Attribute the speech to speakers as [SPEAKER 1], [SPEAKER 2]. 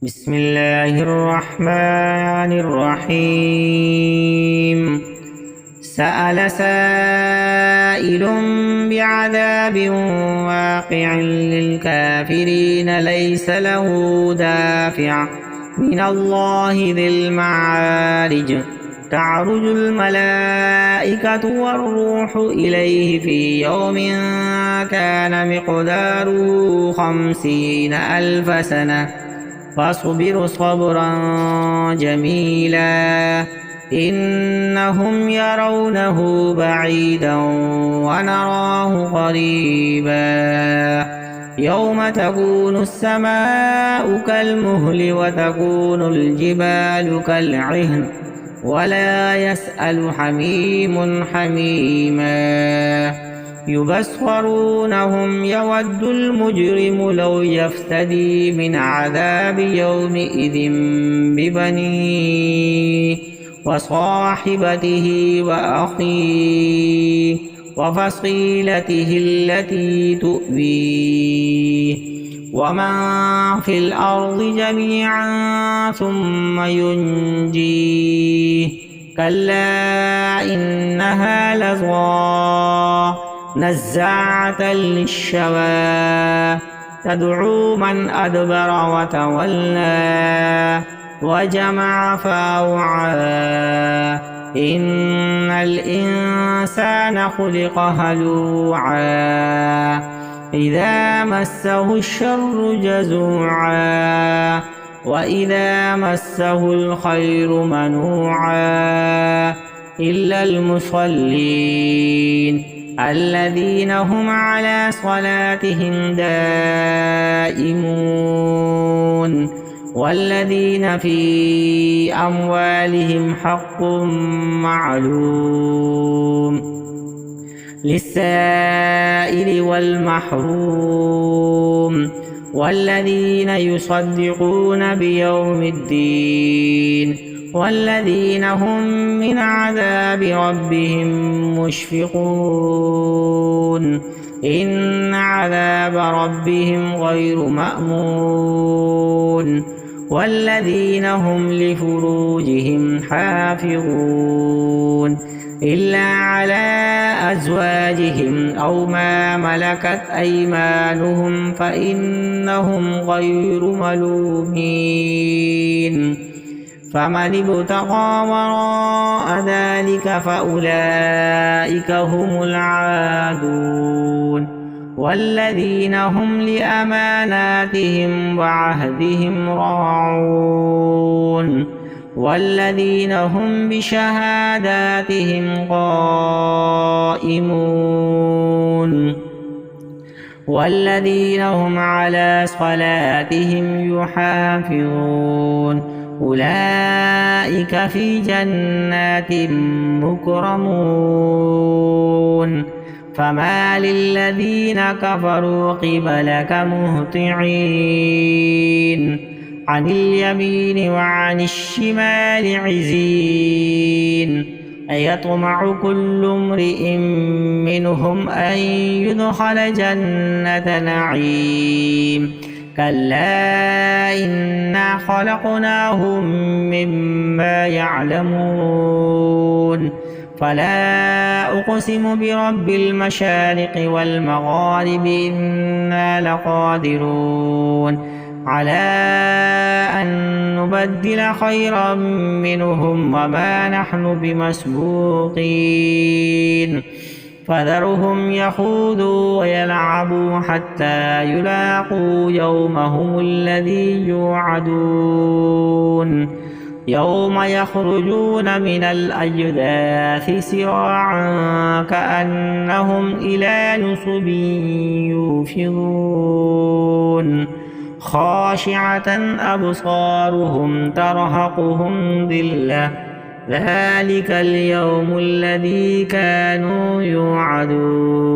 [SPEAKER 1] بسم الله الرحمن الرحيم. سأل سائل بعذاب واقع للكافرين ليس له دافع من الله ذي المعارج. تعرج الملائكة والروح إليه في يوم كان مقداره 50,000 سنة فاصبر صبرا جميلا إنهم يرونه بعيدا ونراه قريبا. يوم تكون السماء كالمهل وتكون الجبال كالعهن ولا يسأل حميم حميما. يبصرونهم يود المجرم لو يفتدي من عذاب يومئذ ببنيه وصاحبته وأخيه وفصيلته التي تؤويه ومن في الأرض جميعا ثم ينجيه. كلا إنها لظى نزاعة للشوى تدعو من أدبر وتولى وجمع فأوعى. إن الإنسان خلق هلوعا إذا مسه الشر جزوعا وإذا مسه الخير منوعا إلا المصلين الذين هم على صلاتهم دائمون والذين في أموالهم حق معلوم للسائل والمحروم والذين يصدقون بيوم الدين والذين هم من عذاب ربهم مشفقون. إن عذاب ربهم غير مأمون والذين هم لفروجهم حافظون إلا على أزواجهم أو ما ملكت أيمانهم فإنهم غير ملومين. فمن ابتغى وراء ذلك فأولئك هم العادون والذين هم لأماناتهم وعهدهم راعون والذين هم بشهاداتهم قائمون والذين هم على صلاتهم يحافظون أولئك في جنات مكرمون. فما للذين كفروا قبلك مهطعين عن اليمين وعن الشمال عزين أيطمع كل امرئ منهم أن يدخل جنة نعيم كلا إنا خلقناهم مما يعلمون. فلا أقسم برب المشارق والمغارب إنا لقادرون على أن نبدل خيرا منهم وما نحن بمسبوقين. فذرهم يخوضوا ويلعبوا حتى يلاقوا يومهم الذي يوعدون يوم يخرجون من الأجداث سراعا كأنهم إلى نصب يوفضون خاشعة أبصارهم ترهقهم ذلة ذلك اليوم الذي كانوا يوعدون.